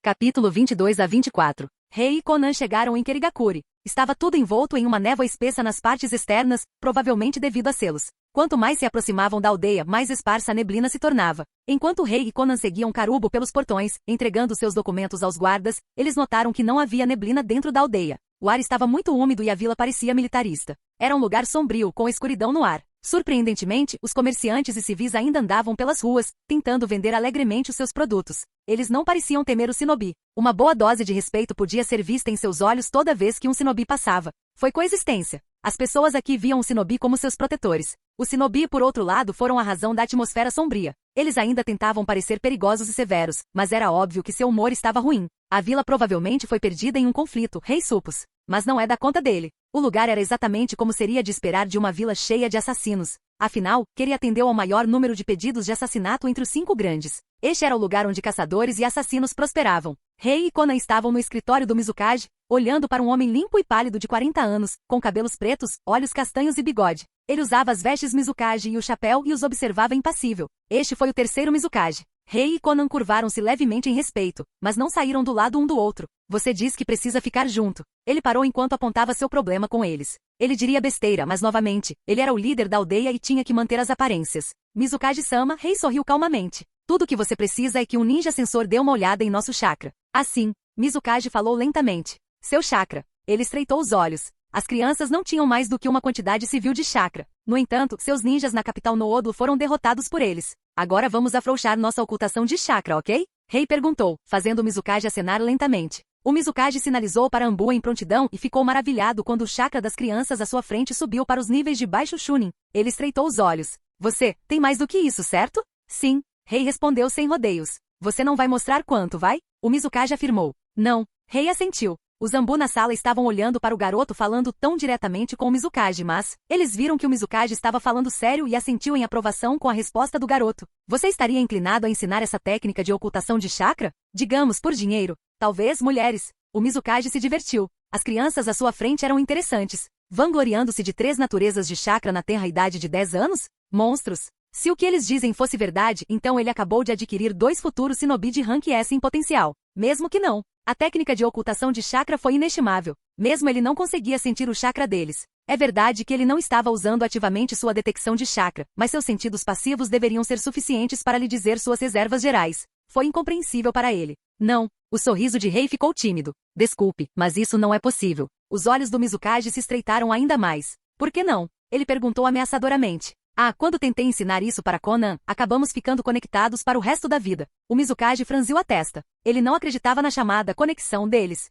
Capítulo 22 a 24. Rei e Conan chegaram em Kerigakure. Estava tudo envolto em uma névoa espessa nas partes externas, provavelmente devido a selos. Quanto mais se aproximavam da aldeia, mais esparsa a neblina se tornava. Enquanto Rei e Conan seguiam Karubo pelos portões, entregando seus documentos aos guardas, eles notaram que não havia neblina dentro da aldeia. O ar estava muito úmido e a vila parecia militarista. Era um lugar sombrio, com escuridão no ar. Surpreendentemente, os comerciantes e civis ainda andavam pelas ruas, tentando vender alegremente os seus produtos. Eles não pareciam temer o shinobi. Uma boa dose de respeito podia ser vista em seus olhos toda vez que um shinobi passava. Foi coexistência. As pessoas aqui viam o shinobi como seus protetores. Os shinobi, por outro lado, foram a razão da atmosfera sombria. Eles ainda tentavam parecer perigosos e severos, mas era óbvio que seu humor estava ruim. A vila provavelmente foi perdida em um conflito, Rei Supus. Mas não é da conta dele. O lugar era exatamente como seria de esperar de uma vila cheia de assassinos. Afinal, Keri atendeu ao maior número de pedidos de assassinato entre os 5 grandes. Este era o lugar onde caçadores e assassinos prosperavam. Rei e Conan estavam no escritório do Mizukage, olhando para um homem limpo e pálido de 40 anos, com cabelos pretos, olhos castanhos e bigode. Ele usava as vestes Mizukage e o chapéu e os observava impassível. Este foi o terceiro Mizukage. Rei e Conan curvaram-se levemente em respeito, mas não saíram do lado um do outro. Você diz que precisa ficar junto. Ele parou enquanto apontava seu problema com eles. Ele diria besteira, mas novamente, ele era o líder da aldeia e tinha que manter as aparências. Mizukage-sama, Rei sorriu calmamente. Tudo o que você precisa é que um ninja sensor dê uma olhada em nosso chakra. Assim, Mizukage falou lentamente. Seu chakra. Ele estreitou os olhos. As crianças não tinham mais do que uma quantidade civil de chakra. No entanto, seus ninjas na capital Noodlo foram derrotados por eles. Agora vamos afrouxar nossa ocultação de chakra, ok? Rei perguntou, fazendo o Mizukage acenar lentamente. O Mizukage sinalizou para Ambu em prontidão e ficou maravilhado quando o chakra das crianças à sua frente subiu para os níveis de baixo Chunin. Ele estreitou os olhos. Você, tem mais do que isso, certo? Sim. Rei respondeu sem rodeios. Você não vai mostrar quanto, vai? O Mizukage afirmou. Não. Rei assentiu. Os Ambu na sala estavam olhando para o garoto falando tão diretamente com o Mizukage, mas eles viram que o Mizukage estava falando sério e assentiu em aprovação com a resposta do garoto. Você estaria inclinado a ensinar essa técnica de ocultação de chakra? Digamos, por dinheiro. Talvez mulheres. O Mizukage se divertiu. As crianças à sua frente eram interessantes. Vangloriando-se de 3 naturezas de chakra na tenra idade de 10 anos? Monstros. Se o que eles dizem fosse verdade, então ele acabou de adquirir 2 futuros shinobi de rank S em potencial. Mesmo que não. A técnica de ocultação de chakra foi inestimável. Mesmo ele não conseguia sentir o chakra deles. É verdade que ele não estava usando ativamente sua detecção de chakra, mas seus sentidos passivos deveriam ser suficientes para lhe dizer suas reservas gerais. Foi incompreensível para ele. Não. O sorriso de Rei ficou tímido. Desculpe, mas isso não é possível. Os olhos do Mizukage se estreitaram ainda mais. Por que não? Ele perguntou ameaçadoramente. Quando tentei ensinar isso para Conan, acabamos ficando conectados para o resto da vida. O Mizukage franziu a testa. Ele não acreditava na chamada conexão deles.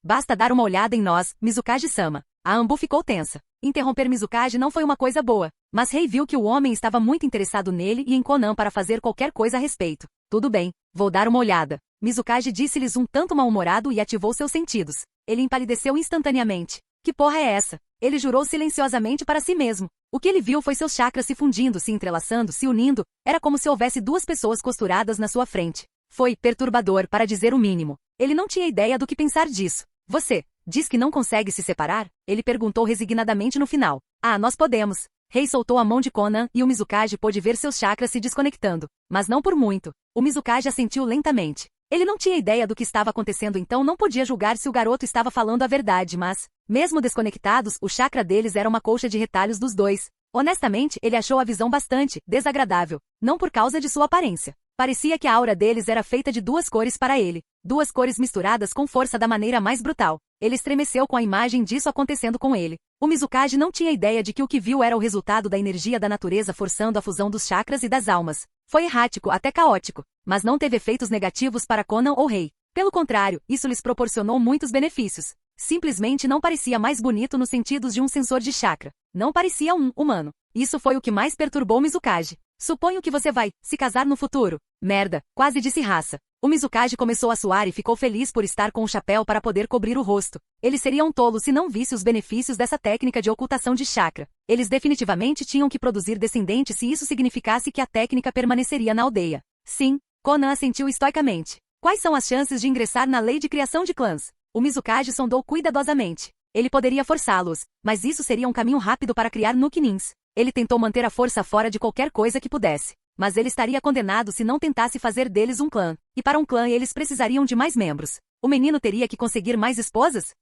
Basta dar uma olhada em nós, Mizukage-sama. A Ambu ficou tensa. Interromper Mizukage não foi uma coisa boa, mas Rei viu que o homem estava muito interessado nele e em Conan para fazer qualquer coisa a respeito. Tudo bem, vou dar uma olhada. Mizukage disse-lhes um tanto mal-humorado e ativou seus sentidos. Ele empalideceu instantaneamente. Que porra é essa? Ele jurou silenciosamente para si mesmo. O que ele viu foi seus chakras se fundindo, se entrelaçando, se unindo. Era como se houvesse 2 pessoas costuradas na sua frente. Foi perturbador, para dizer o mínimo. Ele não tinha ideia do que pensar disso. Você diz que não consegue se separar? Ele perguntou resignadamente no final. Nós podemos. Rei soltou a mão de Conan e o Mizukage pôde ver seus chakras se desconectando. Mas não por muito. O Mizukage assentiu lentamente. Ele não tinha ideia do que estava acontecendo, então não podia julgar se o garoto estava falando a verdade, mas, mesmo desconectados, o chakra deles era uma colcha de retalhos dos 2. Honestamente, ele achou a visão bastante desagradável, não por causa de sua aparência. Parecia que a aura deles era feita de 2 cores para ele, 2 cores misturadas com força da maneira mais brutal. Ele estremeceu com a imagem disso acontecendo com ele. O Mizukage não tinha ideia de que o que viu era o resultado da energia da natureza forçando a fusão dos chakras e das almas. Foi errático, até caótico, mas não teve efeitos negativos para Conan ou Rei. Pelo contrário, isso lhes proporcionou muitos benefícios. Simplesmente não parecia mais bonito nos sentidos de um sensor de chakra. Não parecia um humano. Isso foi o que mais perturbou Mizukage. Suponho que você vai se casar no futuro. Merda, quase disse raça. O Mizukage começou a suar e ficou feliz por estar com o chapéu para poder cobrir o rosto. Ele seria um tolo se não visse os benefícios dessa técnica de ocultação de chakra. Eles definitivamente tinham que produzir descendentes se isso significasse que a técnica permaneceria na aldeia. Sim, Conan assentiu estoicamente. Quais são as chances de ingressar na lei de criação de clãs? O Mizukage sondou cuidadosamente. Ele poderia forçá-los, mas isso seria um caminho rápido para criar Nukinins. Ele tentou manter a força fora de qualquer coisa que pudesse. mas ele estaria condenado se não tentasse fazer deles um clã. E para um clã eles precisariam de mais membros. O menino teria que conseguir mais esposas?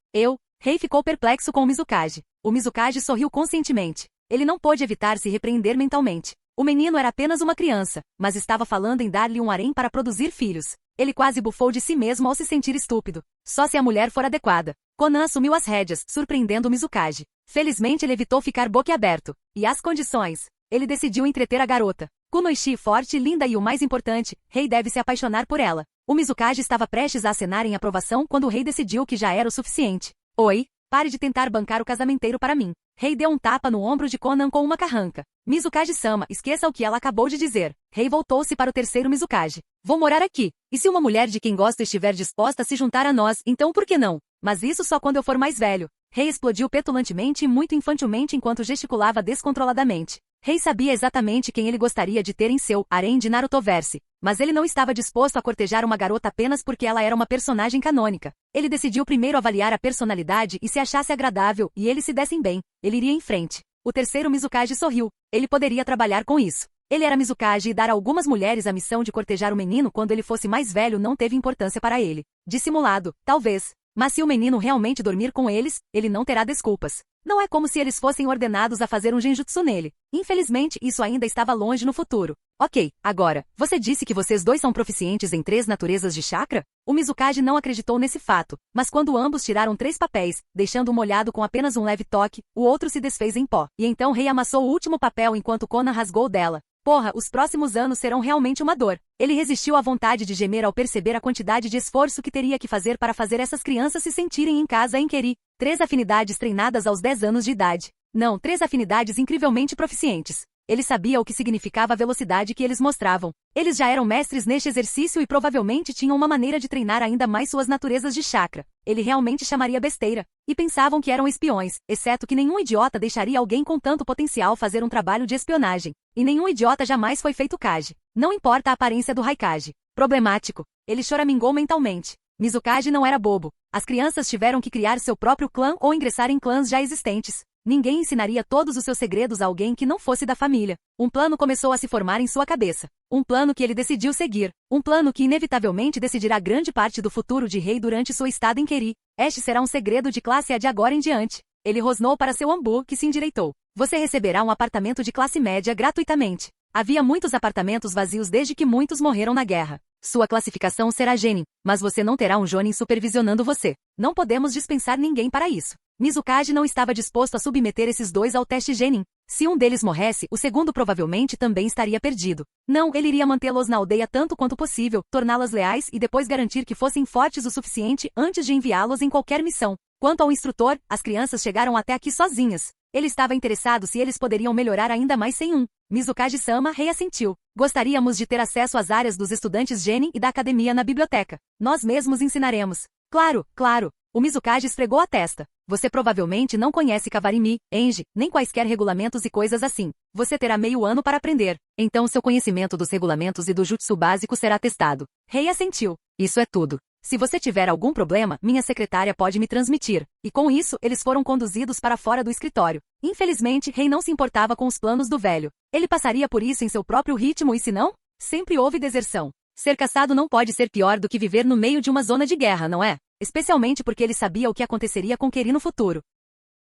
Rei ficou perplexo com o Mizukage. O Mizukage sorriu conscientemente. Ele não pôde evitar se repreender mentalmente. O menino era apenas uma criança, mas estava falando em dar-lhe um harém para produzir filhos. Ele quase bufou de si mesmo ao se sentir estúpido. Só se a mulher for adequada. Conan assumiu as rédeas, surpreendendo o Mizukage. Felizmente ele evitou ficar boquiaberto. E as condições? Ele decidiu entreter a garota. Kunoichi forte, linda e o mais importante, Rei deve se apaixonar por ela. O Mizukage estava prestes a acenar em aprovação quando o rei decidiu que já era o suficiente. Oi, pare de tentar bancar o casamenteiro para mim. Rei deu um tapa no ombro de Conan com uma carranca. Mizukage-sama, esqueça o que ela acabou de dizer. Rei voltou-se para o terceiro Mizukage. Vou morar aqui. E se uma mulher de quem gosto estiver disposta a se juntar a nós, então por que não? Mas isso só quando eu for mais velho. Rei explodiu petulantemente e muito infantilmente enquanto gesticulava descontroladamente. Rei sabia exatamente quem ele gostaria de ter em seu harém de Narutoverse, mas ele não estava disposto a cortejar uma garota apenas porque ela era uma personagem canônica. Ele decidiu primeiro avaliar a personalidade e se achasse agradável e eles se dessem bem, ele iria em frente. O terceiro Mizukage sorriu. Ele poderia trabalhar com isso. Ele era Mizukage e dar a algumas mulheres a missão de cortejar o menino quando ele fosse mais velho não teve importância para ele. Dissimulado, talvez. Mas se o menino realmente dormir com eles, ele não terá desculpas. Não é como se eles fossem ordenados a fazer um genjutsu nele. Infelizmente, isso ainda estava longe no futuro. Ok, agora, você disse que vocês dois são proficientes em 3 naturezas de chakra? O Mizukage não acreditou nesse fato, mas quando ambos tiraram 3 papéis, deixando um molhado com apenas um leve toque, o outro se desfez em pó. E então Rei amassou o último papel enquanto Conan rasgou dela. Porra, os próximos anos serão realmente uma dor. Ele resistiu à vontade de gemer ao perceber a quantidade de esforço que teria que fazer para fazer essas crianças se sentirem em casa em Keri. 3 afinidades treinadas aos 10 anos de idade. Não, 3 afinidades incrivelmente proficientes. Ele sabia o que significava a velocidade que eles mostravam. Eles já eram mestres neste exercício e provavelmente tinham uma maneira de treinar ainda mais suas naturezas de chakra. Ele realmente chamaria besteira. E pensavam que eram espiões, exceto que nenhum idiota deixaria alguém com tanto potencial fazer um trabalho de espionagem. E nenhum idiota jamais foi feito Kage. Não importa a aparência do Raikage. Problemático. Ele choramingou mentalmente. Mizukage não era bobo. As crianças tiveram que criar seu próprio clã ou ingressar em clãs já existentes. Ninguém ensinaria todos os seus segredos a alguém que não fosse da família. Um plano começou a se formar em sua cabeça. Um plano que ele decidiu seguir. Um plano que inevitavelmente decidirá grande parte do futuro de Rei durante sua estada em Keri. Este será um segredo de classe A de agora em diante. Ele rosnou para seu ambu, que se endireitou. Você receberá um apartamento de classe média gratuitamente. Havia muitos apartamentos vazios desde que muitos morreram na guerra. Sua classificação será Genin, mas você não terá um Jonin supervisionando você. Não podemos dispensar ninguém para isso. Mizukage não estava disposto a submeter esses dois ao teste Genin. Se um deles morresse, o segundo provavelmente também estaria perdido. Não, ele iria mantê-los na aldeia tanto quanto possível, torná-las leais e depois garantir que fossem fortes o suficiente antes de enviá-los em qualquer missão. Quanto ao instrutor, as crianças chegaram até aqui sozinhas. Ele estava interessado se eles poderiam melhorar ainda mais sem um. Mizukage-sama reassentiu. Gostaríamos de ter acesso às áreas dos estudantes Genin e da academia na biblioteca. Nós mesmos ensinaremos. Claro, claro. O Mizukage esfregou a testa. Você provavelmente não conhece Kavarimi, Enji, nem quaisquer regulamentos e coisas assim. Você terá meio ano para aprender. Então seu conhecimento dos regulamentos e do jutsu básico será testado. Rei assentiu. Isso é tudo. Se você tiver algum problema, minha secretária pode me transmitir. E com isso, eles foram conduzidos para fora do escritório. Infelizmente, Rei não se importava com os planos do velho. Ele passaria por isso em seu próprio ritmo e se não? Sempre houve deserção. Ser caçado não pode ser pior do que viver no meio de uma zona de guerra, não é? Especialmente porque ele sabia o que aconteceria com Keri no futuro.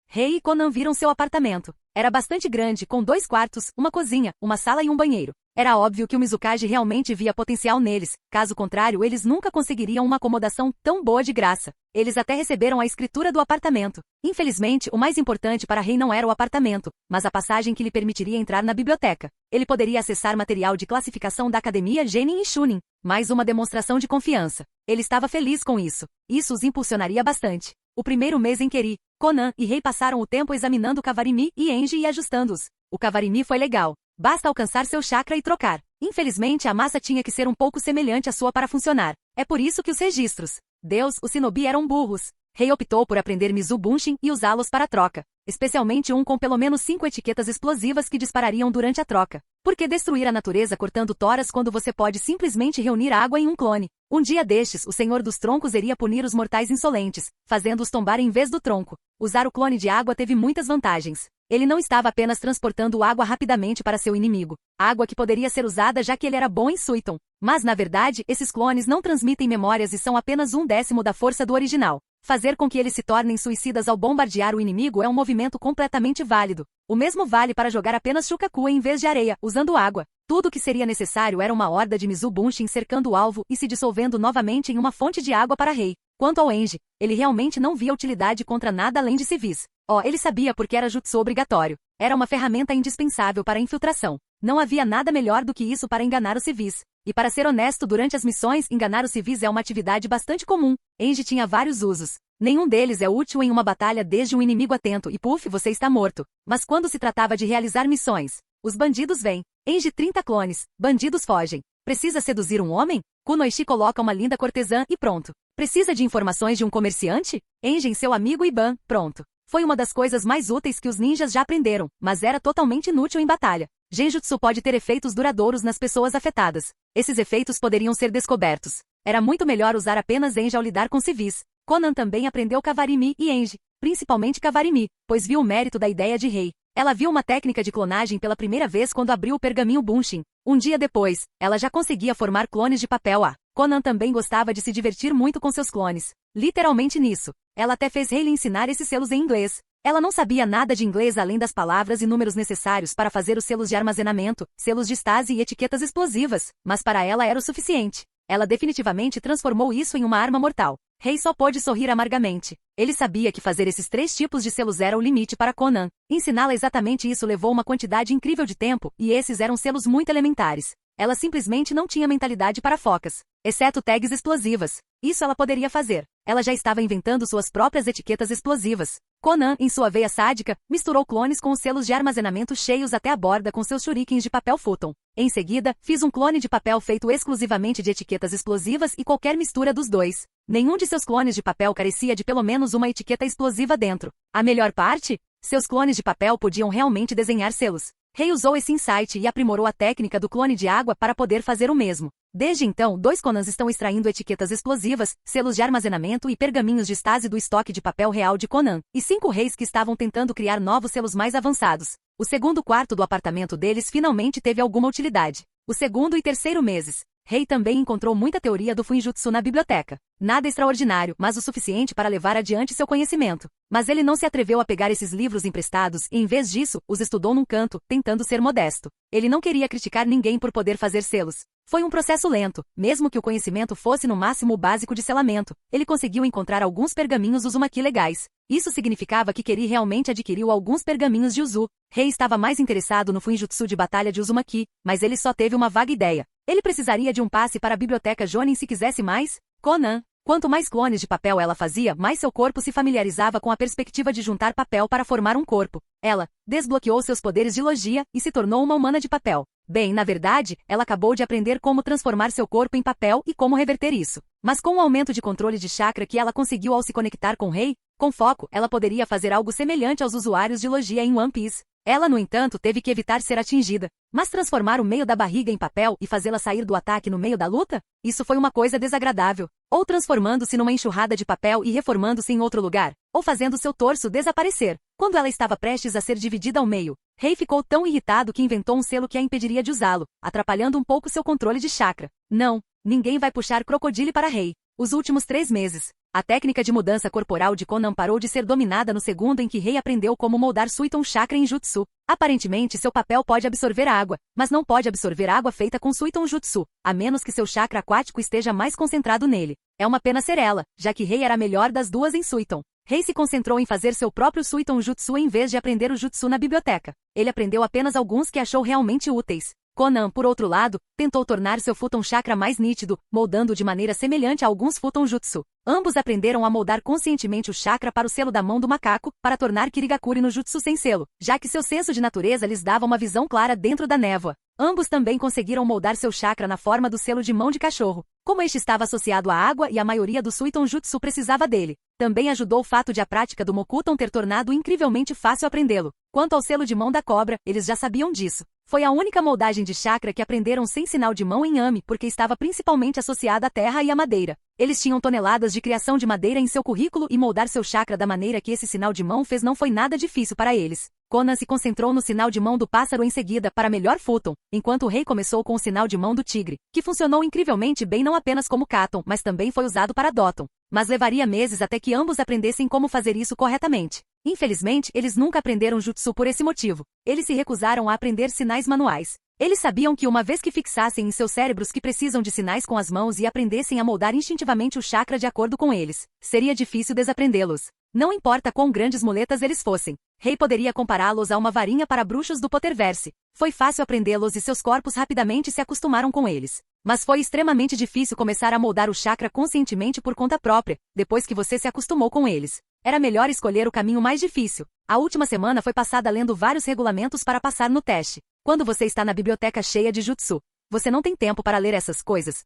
Rei e Conan viram seu apartamento. Era bastante grande, com 2 quartos, uma cozinha, uma sala e um banheiro. Era óbvio que o Mizukage realmente via potencial neles, caso contrário eles nunca conseguiriam uma acomodação tão boa de graça. Eles até receberam a escritura do apartamento. Infelizmente, o mais importante para Rei não era o apartamento, mas a passagem que lhe permitiria entrar na biblioteca. Ele poderia acessar material de classificação da academia Genin e Chunin. Mais uma demonstração de confiança. Ele estava feliz com isso. Isso os impulsionaria bastante. O primeiro mês em Keri, Conan e Rei passaram o tempo examinando Kavarimi e Enji e ajustando-os. O Kavarimi foi legal. Basta alcançar seu chakra e trocar. Infelizmente a massa tinha que ser um pouco semelhante à sua para funcionar. É por isso que os registros. Deus, os shinobi eram burros. Rei optou por aprender Mizu Bunshin e usá-los para a troca, especialmente um com pelo menos 5 etiquetas explosivas que disparariam durante a troca. Por que destruir a natureza cortando toras quando você pode simplesmente reunir água em um clone? Um dia destes, o Senhor dos Troncos iria punir os mortais insolentes, fazendo-os tombar em vez do tronco. Usar o clone de água teve muitas vantagens. Ele não estava apenas transportando água rapidamente para seu inimigo, água que poderia ser usada já que ele era bom em Suiton. Mas na verdade, esses clones não transmitem memórias e são apenas 1/10 da força do original. Fazer com que eles se tornem suicidas ao bombardear o inimigo é um movimento completamente válido. O mesmo vale para jogar apenas Shukaku em vez de areia, usando água. Tudo o que seria necessário era uma horda de Mizu Bunshin cercando o alvo e se dissolvendo novamente em uma fonte de água para Rei. Quanto ao Enji, ele realmente não via utilidade contra nada além de civis. Ele sabia porque era jutsu obrigatório. Era uma ferramenta indispensável para a infiltração. Não havia nada melhor do que isso para enganar os civis. E para ser honesto, durante as missões, enganar os civis é uma atividade bastante comum. Enji tinha vários usos. Nenhum deles é útil em uma batalha desde um inimigo atento e puf, você está morto. Mas quando se tratava de realizar missões, os bandidos vêm. Enji 30 clones, bandidos fogem. Precisa seduzir um homem? Kunoichi coloca uma linda cortesã e pronto. Precisa de informações de um comerciante? Enji seu amigo Iban, pronto. Foi uma das coisas mais úteis que os ninjas já aprenderam, mas era totalmente inútil em batalha. Genjutsu pode ter efeitos duradouros nas pessoas afetadas. Esses efeitos poderiam ser descobertos. Era muito melhor usar apenas Enji ao lidar com civis. Conan também aprendeu Kavarimi e Enji, principalmente Kavarimi, pois viu o mérito da ideia de Rei. Ela viu uma técnica de clonagem pela primeira vez quando abriu o pergaminho Bunshin. Um dia depois, ela já conseguia formar clones de papel. Conan também gostava de se divertir muito com seus clones. Literalmente nisso. Ela até fez Rei lhe ensinar esses selos em inglês. Ela não sabia nada de inglês além das palavras e números necessários para fazer os selos de armazenamento, selos de estase e etiquetas explosivas, mas para ela era o suficiente. Ela definitivamente transformou isso em uma arma mortal. Rei só pôde sorrir amargamente. Ele sabia que fazer esses 3 tipos de selos era o limite para Conan. Ensiná-la exatamente isso levou uma quantidade incrível de tempo, e esses eram selos muito elementares. Ela simplesmente não tinha mentalidade para focas, exceto tags explosivas. Isso ela poderia fazer. Ela já estava inventando suas próprias etiquetas explosivas. Conan, em sua veia sádica, misturou clones com os selos de armazenamento cheios até a borda com seus shurikens de papel futon. Em seguida, fiz um clone de papel feito exclusivamente de etiquetas explosivas e qualquer mistura dos dois. Nenhum de seus clones de papel carecia de pelo menos uma etiqueta explosiva dentro. A melhor parte? Seus clones de papel podiam realmente desenhar selos. Rei usou esse insight e aprimorou a técnica do clone de água para poder fazer o mesmo. Desde então, 2 Conans estão extraindo etiquetas explosivas, selos de armazenamento e pergaminhos de estase do estoque de papel real de Conan, e 5 reis que estavam tentando criar novos selos mais avançados. O segundo quarto do apartamento deles finalmente teve alguma utilidade. O segundo e terceiro meses. Rei também encontrou muita teoria do Fuinjutsu na biblioteca. Nada extraordinário, mas o suficiente para levar adiante seu conhecimento. Mas ele não se atreveu a pegar esses livros emprestados e, em vez disso, os estudou num canto, tentando ser modesto. Ele não queria criticar ninguém por poder fazer selos. Foi um processo lento, mesmo que o conhecimento fosse no máximo o básico de selamento. Ele conseguiu encontrar alguns pergaminhos Uzumaki legais. Isso significava que Keri realmente adquiriu alguns pergaminhos de Uzu. Rei estava mais interessado no Fuinjutsu de batalha de Uzumaki, mas ele só teve uma vaga ideia. Ele precisaria de um passe para a biblioteca Jonin se quisesse mais? Conan. Quanto mais clones de papel ela fazia, mais seu corpo se familiarizava com a perspectiva de juntar papel para formar um corpo. Ela desbloqueou seus poderes de logia e se tornou uma humana de papel. Bem, na verdade, ela acabou de aprender como transformar seu corpo em papel e como reverter isso. Mas com o aumento de controle de chakra que ela conseguiu ao se conectar com Rei, com foco, ela poderia fazer algo semelhante aos usuários de logia em One Piece. Ela, no entanto, teve que evitar ser atingida. Mas transformar o meio da barriga em papel e fazê-la sair do ataque no meio da luta? Isso foi uma coisa desagradável. Ou transformando-se numa enxurrada de papel e reformando-se em outro lugar. Ou fazendo seu torso desaparecer. Quando ela estava prestes a ser dividida ao meio, Rei ficou tão irritado que inventou um selo que a impediria de usá-lo, atrapalhando um pouco seu controle de chakra. Não, ninguém vai puxar crocodile para Rei. Os últimos 3 meses. A técnica de mudança corporal de Conan parou de ser dominada no segundo em que Rei aprendeu como moldar Suiton Chakra em Jutsu. Aparentemente seu papel pode absorver água, mas não pode absorver água feita com Suiton Jutsu, a menos que seu chakra aquático esteja mais concentrado nele. É uma pena ser ela, já que Rei era a melhor das duas em Suiton. Rei se concentrou em fazer seu próprio Suiton Jutsu em vez de aprender o Jutsu na biblioteca. Ele aprendeu apenas alguns que achou realmente úteis. Conan, por outro lado, tentou tornar seu Futon Chakra mais nítido, moldando-o de maneira semelhante a alguns Futon Jutsu. Ambos aprenderam a moldar conscientemente o chakra para o selo da mão do macaco, para tornar Kirigakuri no Jutsu sem selo, já que seu senso de natureza lhes dava uma visão clara dentro da névoa. Ambos também conseguiram moldar seu chakra na forma do selo de mão de cachorro. Como este estava associado à água e a maioria do Suiton Jutsu precisava dele, também ajudou o fato de a prática do Mokuton ter tornado incrivelmente fácil aprendê-lo. Quanto ao selo de mão da cobra, eles já sabiam disso. Foi a única moldagem de chakra que aprenderam sem sinal de mão em Ami, porque estava principalmente associada à terra e à madeira. Eles tinham toneladas de criação de madeira em seu currículo e moldar seu chakra da maneira que esse sinal de mão fez não foi nada difícil para eles. Conan se concentrou no sinal de mão do pássaro em seguida para melhor Futon, enquanto o rei começou com o sinal de mão do tigre, que funcionou incrivelmente bem não apenas como Katon, mas também foi usado para Doton. Mas levaria meses até que ambos aprendessem como fazer isso corretamente. Infelizmente, eles nunca aprenderam Jutsu por esse motivo. Eles se recusaram a aprender sinais manuais. Eles sabiam que uma vez que fixassem em seus cérebros que precisam de sinais com as mãos e aprendessem a moldar instintivamente o chakra de acordo com eles, seria difícil desaprendê-los. Não importa quão grandes muletas eles fossem. Rei poderia compará-los a uma varinha para bruxos do Potterverse. Foi fácil aprendê-los e seus corpos rapidamente se acostumaram com eles. Mas foi extremamente difícil começar a moldar o chakra conscientemente por conta própria, depois que você se acostumou com eles. Era melhor escolher o caminho mais difícil. A última semana foi passada lendo vários regulamentos para passar no teste. Quando você está na biblioteca cheia de jutsu, você não tem tempo para ler essas coisas.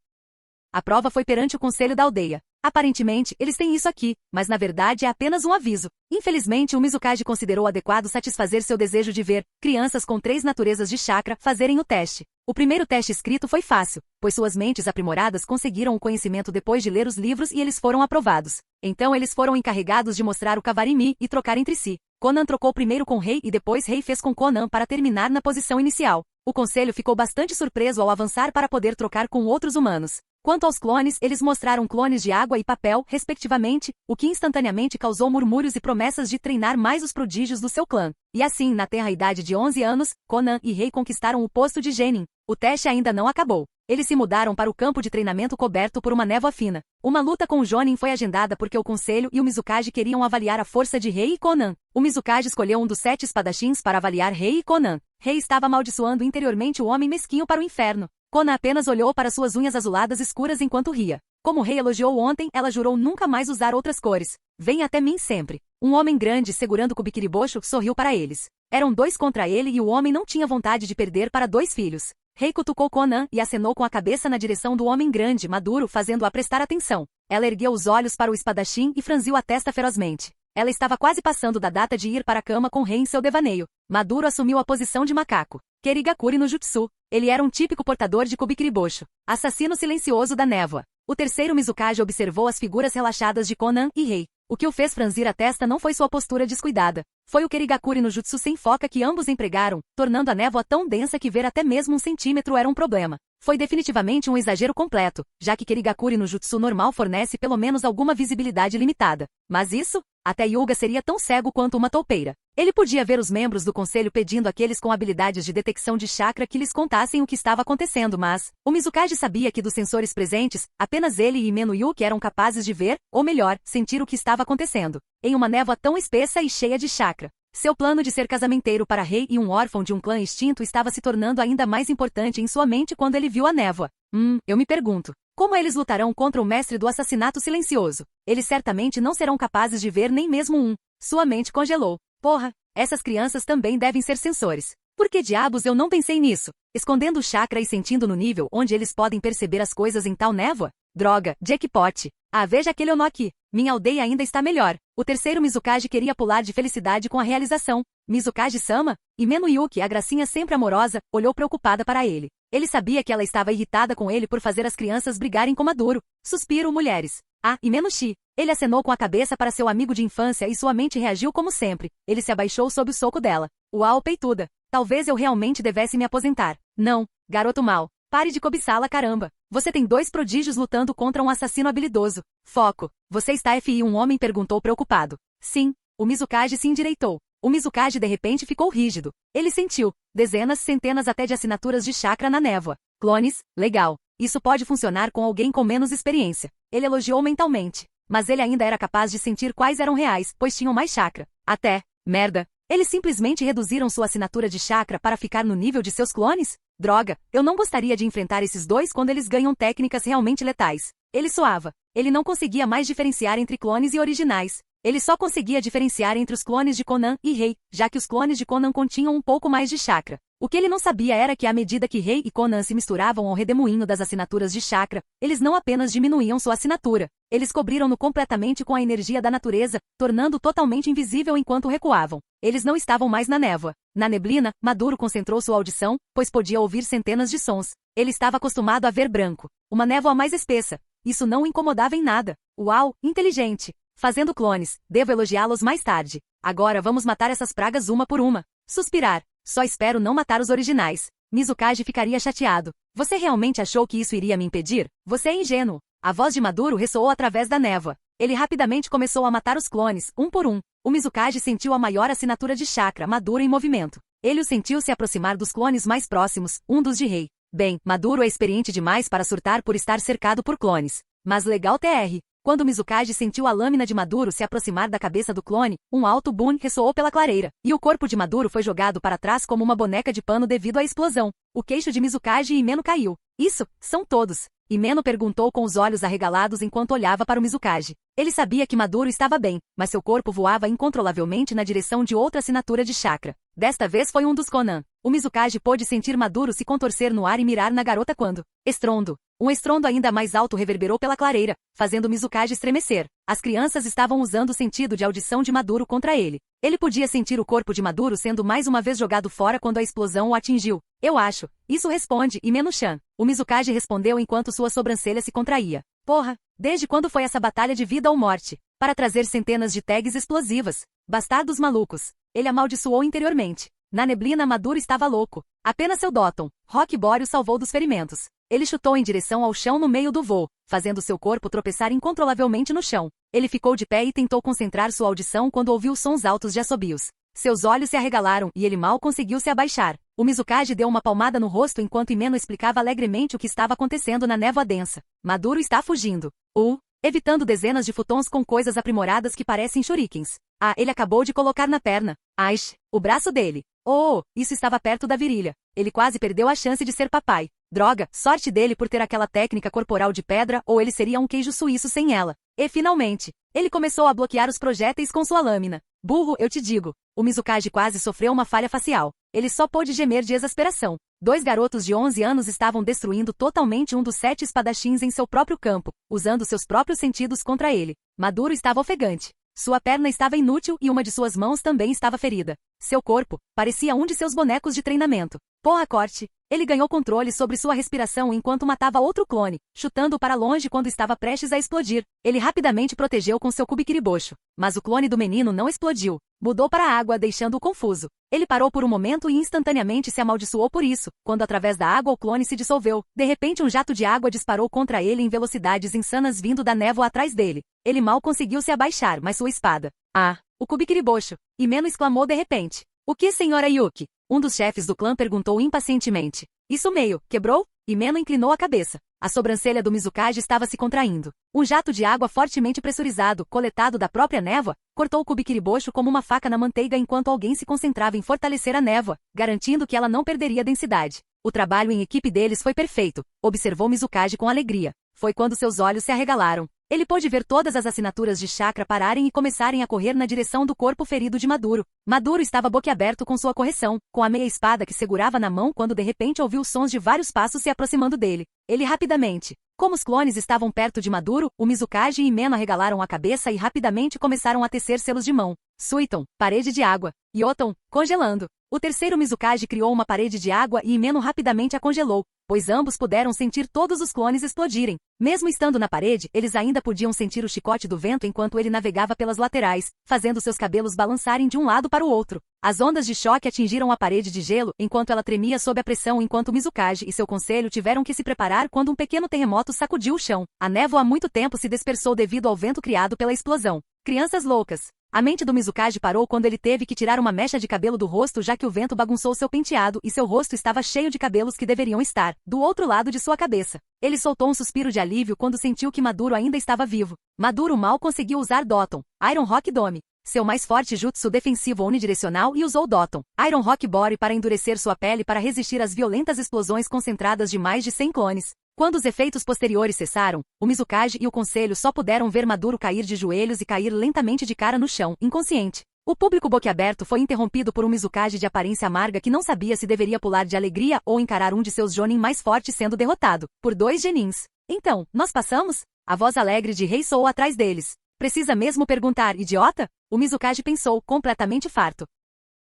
A prova foi perante o conselho da aldeia. Aparentemente, eles têm isso aqui, mas na verdade é apenas um aviso. Infelizmente, o Mizukage considerou adequado satisfazer seu desejo de ver crianças com 3 naturezas de chakra fazerem o teste. O primeiro teste escrito foi fácil, pois suas mentes aprimoradas conseguiram o conhecimento depois de ler os livros e eles foram aprovados. Então eles foram encarregados de mostrar o Kavarimi e trocar entre si. Conan trocou primeiro com Rei e depois Rei fez com Conan para terminar na posição inicial. O conselho ficou bastante surpreso ao avançar para poder trocar com outros humanos. Quanto aos clones, eles mostraram clones de água e papel, respectivamente, o que instantaneamente causou murmúrios e promessas de treinar mais os prodígios do seu clã. E assim, na tenra idade de 11 anos, Conan e Rei conquistaram o posto de Genin. O teste ainda não acabou. Eles se mudaram para o campo de treinamento coberto por uma névoa fina. Uma luta com o Jonin foi agendada porque o conselho e o Mizukage queriam avaliar a força de Rei e Conan. O Mizukage escolheu um dos 7 espadachins para avaliar Rei e Conan. Rei estava amaldiçoando interiormente o homem mesquinho para o inferno. Conan apenas olhou para suas unhas azuladas escuras enquanto ria. Como o rei elogiou ontem, ela jurou nunca mais usar outras cores. Venha até mim sempre. Um homem grande segurando Kubikiribocho sorriu para eles. Eram 2 contra ele e o homem não tinha vontade de perder para 2 filhos. Rei cutucou Conan e acenou com a cabeça na direção do homem grande, maduro, fazendo-a prestar atenção. Ela ergueu os olhos para o espadachim e franziu a testa ferozmente. Ela estava quase passando da data de ir para a cama com Rei em seu devaneio. Maduro assumiu a posição de macaco. Kirigakuri no Jutsu. Ele era um típico portador de Kubikiribocho. Assassino silencioso da névoa. O terceiro Mizukage observou as figuras relaxadas de Conan e Rei. O que o fez franzir a testa não foi sua postura descuidada. Foi o Kirigakuri no Jutsu sem foca que ambos empregaram, tornando a névoa tão densa que ver até mesmo 1 centímetro era um problema. Foi definitivamente um exagero completo, já que Kirigakuri no Jutsu normal fornece pelo menos alguma visibilidade limitada. Mas isso? Até Yuga seria tão cego quanto uma toupeira. Ele podia ver os membros do conselho pedindo àqueles com habilidades de detecção de chakra que lhes contassem o que estava acontecendo, mas o Mizukage sabia que dos sensores presentes, apenas ele e Imeno Yuki eram capazes de ver, ou melhor, sentir o que estava acontecendo, em uma névoa tão espessa e cheia de chakra. Seu plano de ser casamenteiro para Rei e um órfão de um clã extinto estava se tornando ainda mais importante em sua mente quando ele viu a névoa. Eu me pergunto. Como eles lutarão contra o mestre do assassinato silencioso? Eles certamente não serão capazes de ver nem mesmo um. Sua mente congelou. Porra, essas crianças também devem ser sensores. Por que diabos eu não pensei nisso? Escondendo o chakra e sentindo no nível onde eles podem perceber as coisas em tal névoa? Droga, jackpot. Veja aquele Ono aqui. Minha aldeia ainda está melhor. O terceiro Mizukage queria pular de felicidade com a realização. Mizukage-sama? Imeno Yuki, a gracinha sempre amorosa, olhou preocupada para ele. Ele sabia que ela estava irritada com ele por fazer as crianças brigarem com Maduro. Suspiro, mulheres. Imeno Shi. Ele acenou com a cabeça para seu amigo de infância e sua mente reagiu como sempre. Ele se abaixou sob o soco dela. Uau, peituda. Talvez eu realmente devesse me aposentar. Não, garoto mau. Pare de cobiçá-la, caramba. Você tem 2 prodígios lutando contra um assassino habilidoso. Foco. Você está FI? Um homem perguntou preocupado. Sim. O Mizukage se endireitou. O Mizukage de repente ficou rígido. Ele sentiu dezenas, centenas até de assinaturas de chakra na névoa. Clones? Legal. Isso pode funcionar com alguém com menos experiência. Ele elogiou mentalmente. Mas ele ainda era capaz de sentir quais eram reais, pois tinham mais chakra. Merda. Eles simplesmente reduziram sua assinatura de chakra para ficar no nível de seus clones? Droga, eu não gostaria de enfrentar esses dois quando eles ganham técnicas realmente letais. Ele suava. Ele não conseguia mais diferenciar entre clones e originais. Ele só conseguia diferenciar entre os clones de Conan e Rei, já que os clones de Conan continham um pouco mais de chakra. O que ele não sabia era que à medida que Rei e Conan se misturavam ao redemoinho das assinaturas de chakra, eles não apenas diminuíam sua assinatura, eles cobriram-no completamente com a energia da natureza, tornando-o totalmente invisível enquanto recuavam. Eles não estavam mais na névoa. Na neblina, Maduro concentrou sua audição, pois podia ouvir centenas de sons. Ele estava acostumado a ver branco. Uma névoa mais espessa. Isso não o incomodava em nada. Uau, inteligente. Fazendo clones. Devo elogiá-los mais tarde. Agora vamos matar essas pragas uma por uma. Suspirar. Só espero não matar os originais. Mizukage ficaria chateado. Você realmente achou que isso iria me impedir? Você é ingênuo. A voz de Maduro ressoou através da névoa. Ele rapidamente começou a matar os clones, um por um. O Mizukage sentiu a maior assinatura de chakra, Maduro em movimento. Ele o sentiu se aproximar dos clones mais próximos, um dos de Rei. Bem, Maduro é experiente demais para surtar por estar cercado por clones. Mas legal TR. Quando Mizukage sentiu a lâmina de Maduro se aproximar da cabeça do clone, um alto boom ressoou pela clareira, e o corpo de Maduro foi jogado para trás como uma boneca de pano devido à explosão. O queixo de Mizukage e Himeno caiu. Isso, são todos. Himeno perguntou com os olhos arregalados enquanto olhava para o Mizukage. Ele sabia que Maduro estava bem, mas seu corpo voava incontrolavelmente na direção de outra assinatura de chakra. Desta vez foi um dos Conan. O Mizukage pôde sentir Maduro se contorcer no ar e mirar na garota quando... Estrondo. Um estrondo ainda mais alto reverberou pela clareira, fazendo Mizukage estremecer. As crianças estavam usando o sentido de audição de Maduro contra ele. Ele podia sentir o corpo de Maduro sendo mais uma vez jogado fora quando a explosão o atingiu. Eu acho. Isso responde, Himeno-chan. O Mizukage respondeu enquanto sua sobrancelha se contraía. Porra, desde quando foi essa batalha de vida ou morte? Para trazer centenas de tags explosivas. Bastardos malucos. Ele amaldiçoou interiormente. Na neblina Maduro estava louco. Apenas seu Dotton, Rock Bore o salvou dos ferimentos. Ele chutou em direção ao chão no meio do voo, fazendo seu corpo tropeçar incontrolavelmente no chão. Ele ficou de pé e tentou concentrar sua audição quando ouviu sons altos de assobios. Seus olhos se arregalaram e ele mal conseguiu se abaixar. O Mizukage deu uma palmada no rosto enquanto Himeno explicava alegremente o que estava acontecendo na névoa densa. Maduro está fugindo. Evitando dezenas de futons com coisas aprimoradas que parecem shurikens. Ah, ele acabou de colocar na perna. Aish, o braço dele. Oh, isso estava perto da virilha. Ele quase perdeu a chance de ser papai. Droga, sorte dele por ter aquela técnica corporal de pedra ou ele seria um queijo suíço sem ela. E finalmente, ele começou a bloquear os projéteis com sua lâmina. Burro, eu te digo. O Mizukage quase sofreu uma falha facial. Ele só pôde gemer de exasperação. 2 garotos de 11 anos estavam destruindo totalmente um dos 7 espadachins em seu próprio campo, usando seus próprios sentidos contra ele. Maduro estava ofegante. Sua perna estava inútil e uma de suas mãos também estava ferida. Seu corpo parecia um de seus bonecos de treinamento. Porra corte. Ele ganhou controle sobre sua respiração enquanto matava outro clone, chutando-o para longe quando estava prestes a explodir. Ele rapidamente protegeu com seu Kubikiribocho. Mas o clone do menino não explodiu. Mudou para a água, deixando-o confuso. Ele parou por um momento e instantaneamente se amaldiçoou por isso, quando através da água o clone se dissolveu. De repente um jato de água disparou contra ele em velocidades insanas vindo da névoa atrás dele. Ele mal conseguiu se abaixar, mas sua espada... Ah, o Kubikiribocho! Himeno exclamou de repente. O que, senhora Yuki? Um dos chefes do clã perguntou impacientemente. Isso meio, quebrou? Himeno inclinou a cabeça. A sobrancelha do Mizukage estava se contraindo. Um jato de água fortemente pressurizado, coletado da própria névoa, cortou o Kubikiribocho como uma faca na manteiga enquanto alguém se concentrava em fortalecer a névoa, garantindo que ela não perderia densidade. O trabalho em equipe deles foi perfeito, observou Mizukage com alegria. Foi quando seus olhos se arregalaram. Ele pôde ver todas as assinaturas de chakra pararem e começarem a correr na direção do corpo ferido de Maduro. Maduro estava boquiaberto com sua correção, com a meia espada que segurava na mão quando de repente ouviu sons de vários passos se aproximando dele. Ele rapidamente... Como os clones estavam perto de Maduro, o Mizukage e Himeno arregalaram a cabeça e rapidamente começaram a tecer selos de mão. Suiton, parede de água. Yoton, congelando. O terceiro Mizukage criou uma parede de água e Himeno rapidamente a congelou, pois ambos puderam sentir todos os clones explodirem. Mesmo estando na parede, eles ainda podiam sentir o chicote do vento enquanto ele navegava pelas laterais, fazendo seus cabelos balançarem de um lado para o outro. As ondas de choque atingiram a parede de gelo enquanto ela tremia sob a pressão enquanto Mizukage e seu conselho tiveram que se preparar quando um pequeno terremoto sacudiu o chão. A névoa há muito tempo se dispersou devido ao vento criado pela explosão. Crianças loucas. A mente do Mizukage parou quando ele teve que tirar uma mecha de cabelo do rosto já que o vento bagunçou seu penteado e seu rosto estava cheio de cabelos que deveriam estar do outro lado de sua cabeça. Ele soltou um suspiro de alívio quando sentiu que Maduro ainda estava vivo. Maduro mal conseguiu usar Dotton, Iron Rock Dome. seu mais forte jutsu defensivo unidirecional e usou Doton, Iron Rock Body para endurecer sua pele para resistir às violentas explosões concentradas de mais de 100 clones. Quando os efeitos posteriores cessaram, o Mizukage e o conselho só puderam ver Maduro cair de joelhos e cair lentamente de cara no chão, inconsciente. O público boquiaberto foi interrompido por um Mizukage de aparência amarga que não sabia se deveria pular de alegria ou encarar um de seus jonin mais fortes sendo derrotado por 2 genins. Então, nós passamos? A voz alegre de Rei soou atrás deles. Precisa mesmo perguntar, idiota? O Mizukage pensou, completamente farto.